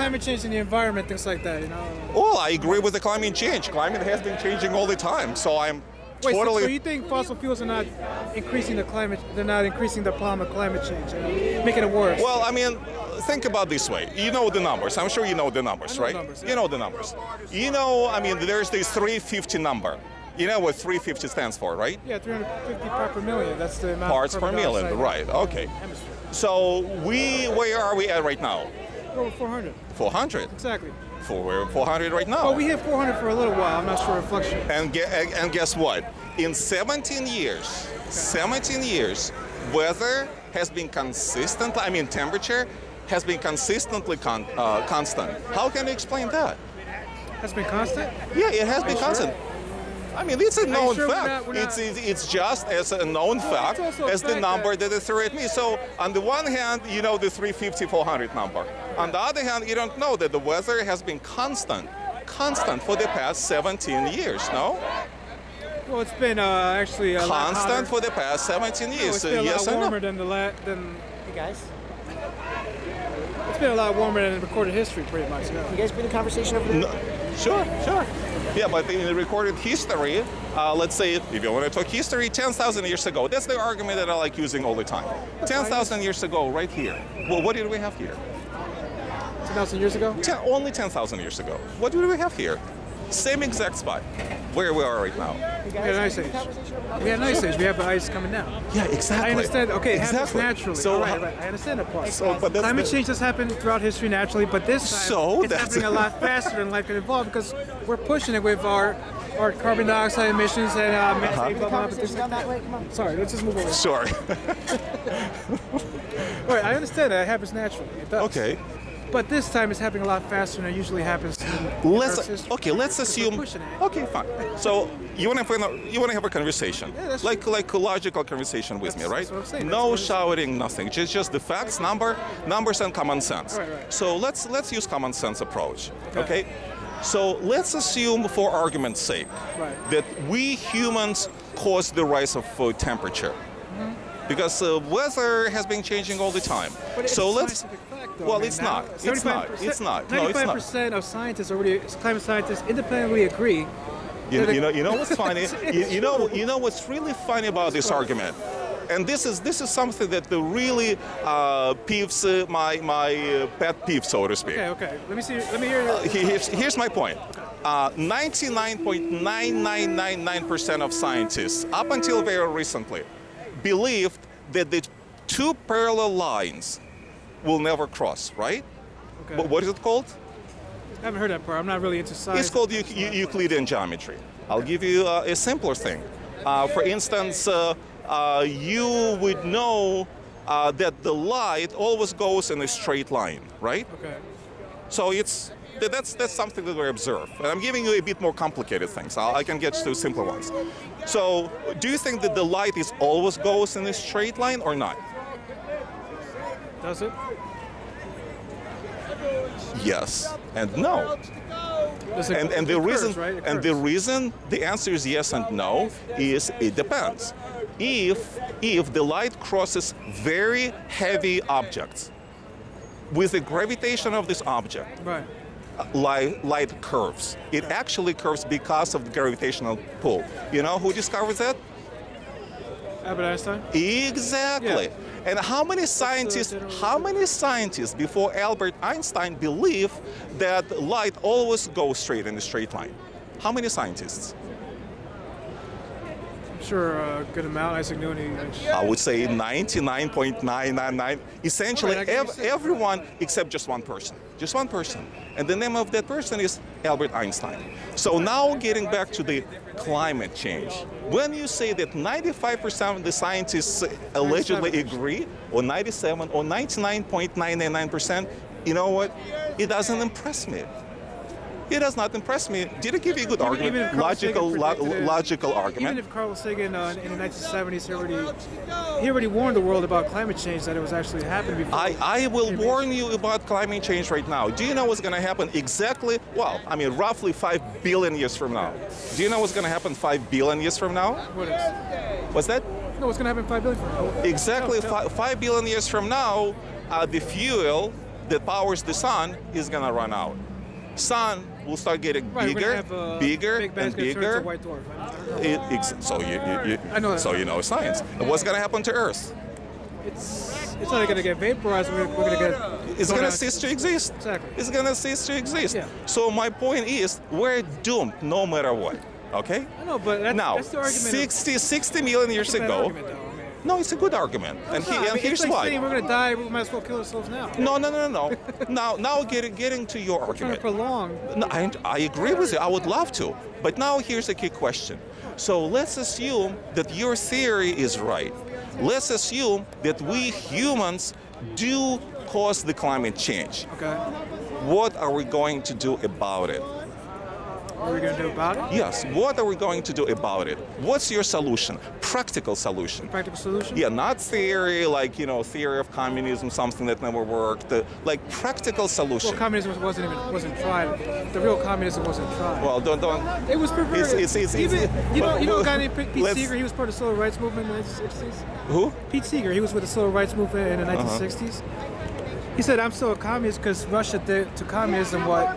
climate change and the environment, things like that, Well, I agree with the climate change. Climate has been changing all the time, so I'm Wait, totally... so you think fossil fuels are not increasing the climate, they're not increasing the problem of climate change, making it worse? Well, I mean, think about this way. You know the numbers. I'm sure you know the numbers, right? Numbers, yeah. You know the numbers. I mean, there's this 350 number. You know what 350 stands for, right? Yeah, 350 parts per million. That's the amount Parts of per carbon million, dioxide right? Okay. in the hemisphere. So where are we at right now? Over 400. 400. Exactly. We're 400 right now. Well, we hit 400 for a little while. I'm not sure it fluctuates. And guess what? In 17 years, weather has been consistent. I mean, temperature has been consistently constant. How can you explain that? Has been constant? Yeah, it has been constant. I mean, it's a known sure fact. It's just as a known fact as the number that is thrown at me. So on the one hand, you know the 350, 400 number. On the other hand, you don't know that the weather has been constant for the past 17 years, no? Well, it's been actually a lot Constant hotter. for the past 17 years. It's been a yes lot or warmer no? than hey guys. It's been a lot warmer than in recorded history, pretty much. You guys been in conversation over there? No. Sure. Yeah, but in the recorded history, let's say, if you want to talk history, 10,000 years ago, that's the argument that I like using all the time. 10,000 years ago, right here. Well, what did we have here? 10,000 years ago? Only 10,000 years ago. What did we have here? Same exact spot, where we are right now. We had an ice age. We had an ice age. We have the ice coming down. Yeah, exactly. I understand. Okay, it happens Exactly. naturally. So right. I understand that part. But that's Climate change has happened throughout history naturally, but this time it's happening a lot faster than life can evolve because we're pushing it with our carbon dioxide emissions and Conversation that way? Come on. Sorry, let's just move on. Sorry. All right, I understand that it happens naturally. It does. Okay. But this time it's happening a lot faster than it usually happens. Let's assume. pushing it. Okay, fine. So you want to have a conversation, Yeah, that's like a logical conversation with me, right? That's what I'm saying. No That's what shouting, nothing. Just the facts, numbers, and common sense. Right. So let's use common sense approach. Okay. So let's assume, for argument's sake, that we humans cause the rise of temperature. Because weather has been changing all the time. But it's so a let's. scientific fact, though, Well, man. it's not. It's not. It's not. No, it's not. 95% of scientists climate scientists independently agree. You know what's funny? you know what's really funny about this argument, and this is something that really peeves my pet peeve, so to speak. Okay. Let me hear your... Here's my point. 99.9999% of scientists, up until very recently, believed that the two parallel lines will never cross, right? Okay. But what is it called? I haven't heard that part. I'm not really into science. It's called Euclidean geometry. I'll give you a simpler thing. For instance, you would know that the light always goes in a straight line, right? Okay. So that's something that we observe. And I'm giving you a bit more complicated things. I can get to simpler ones. So do you think that the light always goes in a straight line or not? Does it? Yes and no. And the reason, right? the answer is yes and no, is it depends. If the light crosses very heavy objects, with the gravitation of this object, Right. light curves. It actually curves because of the gravitational pull. You know who discovered that? Albert Einstein? Exactly. Yeah. And how many scientists before Albert Einstein believe that light always goes straight in a straight line? How many scientists? I'm sure a good amount. Isaac Newton. I would say 99.999. Essentially, everyone except just one person. Just one person. And the name of that person is Albert Einstein. So now getting back to the climate change. When you say that 95% of the scientists allegedly agree, or 97 or 99.999%, you know what? It doesn't impress me. It does not impress me. Did it give you a good argument? Logical argument. Even if Carl Sagan in the 1970s he already warned the world about climate change, that it was actually happening before. I will warn you about climate change right now. Do you know what's going to happen exactly? Well, I mean, roughly 5 billion years from now. Do you know what's going to happen 5 billion years from now? What is? What's that? No, what's going to happen 5 billion from now? Exactly 5 billion years from now, the fuel that powers the sun is going to run out. Sun will start getting bigger, bigger, and bigger. White dwarf. I know so you know science. And what's going to happen to Earth? It's not going to get vaporized. We're going to get. It's going to cease to exist. Exactly. It's going to cease to exist. Yeah. So my point is, we're doomed no matter what. Okay. I know, but that's the argument. 60 million years ago. Argument, though. No, it's a good argument, and here's it's like why. Saying we're going to die. We might as well kill ourselves now. No. now getting to your argument. Trying to prolong. No, I agree with you. I would love to, but now here's a key question. So let's assume that your theory is right. Let's assume that we humans do cause the climate change. Okay. What are we going to do about it? What are we going to do about it? Yes. What are we going to do about it? What's your solution? Practical solution. Practical solution? Yeah, not theory like, theory of communism, something that never worked. Like practical solution. Well, communism wasn't tried. The real communism wasn't tried. Well, don't. It was perverted. You know a guy named Pete Seeger? He was part of the civil rights movement in the 1960s. Who? Pete Seeger. He was with the civil rights movement in the 1960s. He said, "I'm still a communist because Russia did to communism what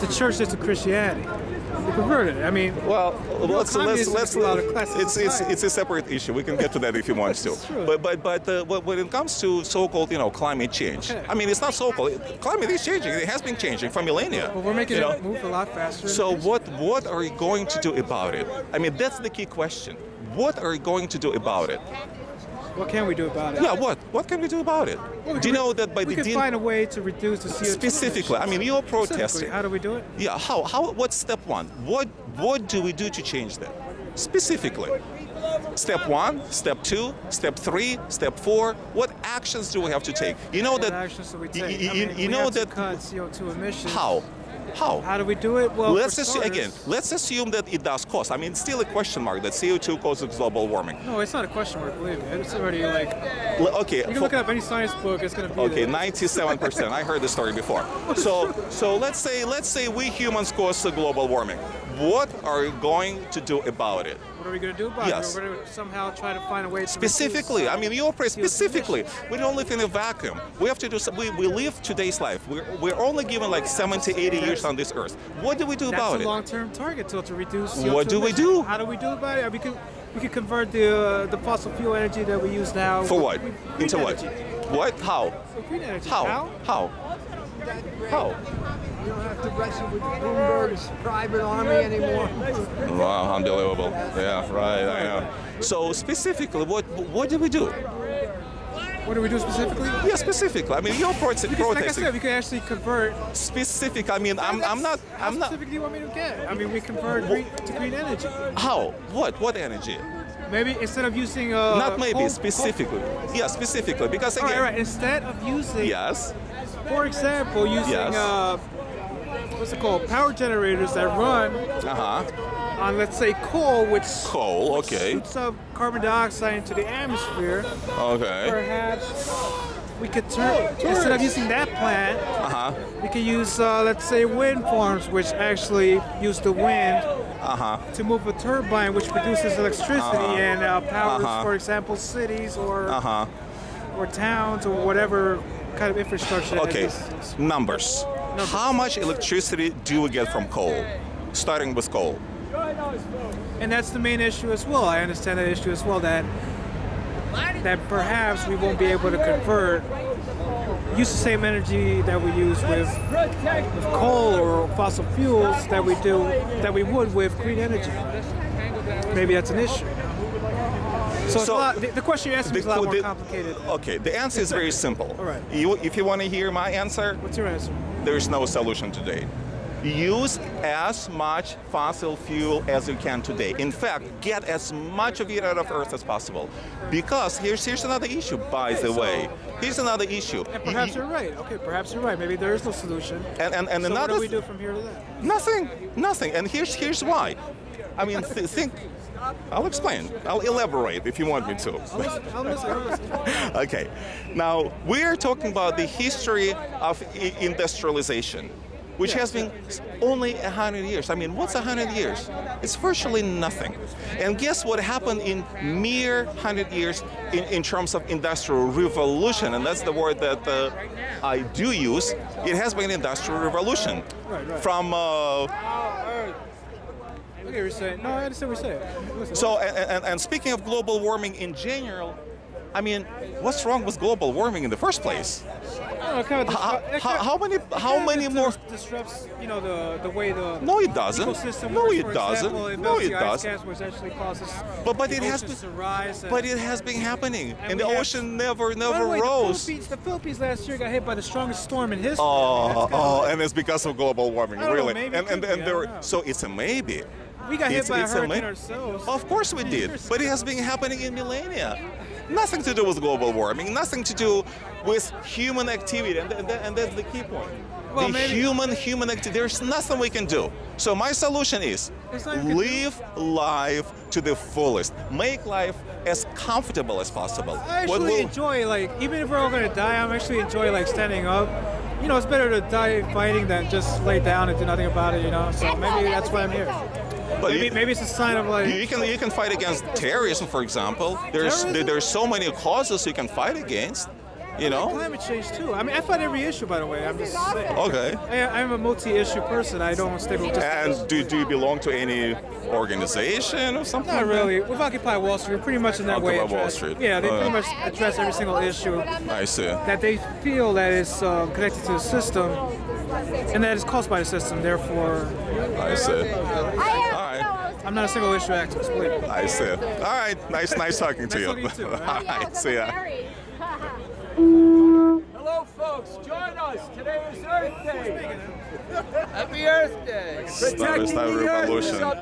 the church did to Christianity." They perverted it. I mean, let's it's a separate issue. We can get to that if you want to. But when it comes to so-called climate change, okay. I mean it's not so-called. Climate is changing. It has been changing for millennia. But we're making it move a lot faster. So what are you going to do about it? I mean that's the key question. What are you going to do about it? What can we do about it? Yeah, what can we do about it? Well, do you know that by we can find a way to reduce the CO2 specifically? I mean, you're protesting. How do we do it? Yeah, how? What's step one? What do we do to change that? Specifically. Step 1, step 2, step 3, step 4. What actions do we have to take? You know that. Actions do we take? You know that. Cut CO2 emissions. How? How do we do it? Well, let's assume that it does cost. I mean, it's still a question mark that CO2 causes global warming. No, it's not a question mark. Believe me, it's already like. Okay. You can look up any science book. It's going to be. Okay, 97%. I heard the story before. So let's say we humans cause global warming. What are you going to do about it? What are we going to do about it? We're going to somehow try to find a way to specifically. I mean, you pray specifically. We don't live in a vacuum. We have to do. We live today's life. We're only given like 70, 80 years on this earth. What do we do about it? That's a long-term target to reduce CO2 What do we emissions. do? How do we do about it? We could convert the fossil fuel energy that we use now. For what? Into what? What? How? Green energy. How? You don't have to wrestle with Bloomberg's private army anymore. Wow, unbelievable. Yeah, right. I know. So specifically, what do we do? What do we do specifically? Yeah, specifically. I mean, you're protesting. Like I said, we can actually convert. Specific. I mean, I'm not. How specific do you want me to get? I mean, we convert to green energy. How? What energy? Maybe instead of using. Not maybe, specifically. Yeah, specifically. Because again. All right. Instead of using. Yes. For example, using. What's it called? Power generators that run. On, let's say, coal, which shoots up carbon dioxide into the atmosphere. Okay. Perhaps we could turn, instead of using that plant, we could use, let's say, wind farms, which actually use the wind to move a turbine, which produces electricity and powers, for example, cities or towns or whatever kind of infrastructure. Okay, numbers. How much electricity do we get from coal? Starting with coal. And that's the main issue as well. I understand that issue as well, that perhaps we won't be able to use the same energy that we use with coal or fossil fuels that we would with green energy. Maybe that's an issue. So the question you're asking is a lot more complicated. Okay, the answer is very simple. All right. If you want to hear my answer, what's your answer? There is no solution today. Use as much fossil fuel as you can today. In fact, get as much of it out of Earth as possible. Because here's another issue, by the way. Here's another issue. And perhaps you're right. Okay, perhaps you're right. Maybe there is no solution. And so another. What do we do from here to there? Nothing. And here's why. I mean, think. I'll explain. I'll elaborate if you want me to. I'll listen. Okay. Now, we're talking about the history of industrialization. which has been only 100 years. I mean, what's 100 years? It's virtually nothing. And guess what happened in mere 100 years in terms of industrial revolution? And that's the word that I do use. It has been industrial revolution. From I get what you're saying. No, I understand what you're saying. Listen, so, and speaking of global warming in general, I mean, what's wrong with global warming in the first place? How many more? Disrupts, you know, the way the No, it doesn't. ecosystem No, works. it For doesn't. example, it No, melts it the ice doesn't. caps, which actually causes But it has oceans been. to rise. But it has been happening, and the we have- ocean never By the way, rose. The Philippines last year got hit by the strongest storm in history. And it's because of global warming, I don't know, really. maybe and it could be, I don't know. so it's a maybe. We got hit by a It's hurricane ama- ourselves. Of course we did, but it has been happening in millennia. Nothing to do with global warming, nothing to do with human activity, and that's the key point. Well, the maybe- human activity, there's nothing we can do. So my solution is There's nothing we can live life to the fullest. Make life as comfortable as possible. I actually enjoy, like, even if we're all gonna die, I'm actually enjoy like standing up. You know, it's better to die fighting than just lay down and do nothing about it. You know, so maybe that's why I'm here. But Maybe it's a sign of like. you can fight against terrorism, for example. There's so many causes you can fight against. You know. Climate change too. I mean, I fight every issue, by the way. I'm just saying. Okay. I'm a multi-issue person. I don't stick with just. And do you belong to any organization or something? Not like that? really. With Occupy Wall Street, we're pretty much in that way. Occupy Wall address- Street. Yeah, they pretty much address every single issue I see. that they feel that is connected to the system, and that is caused by the system. Therefore, I see. All right. I'm not a single issue activist. Believe me. I see. All right. Nice talking to Nice you. talking to you too, All right. See ya. Hello, folks. Join us. Today is Earth Day. Happy Earth Day. Start Protecting the Earth is revolution. up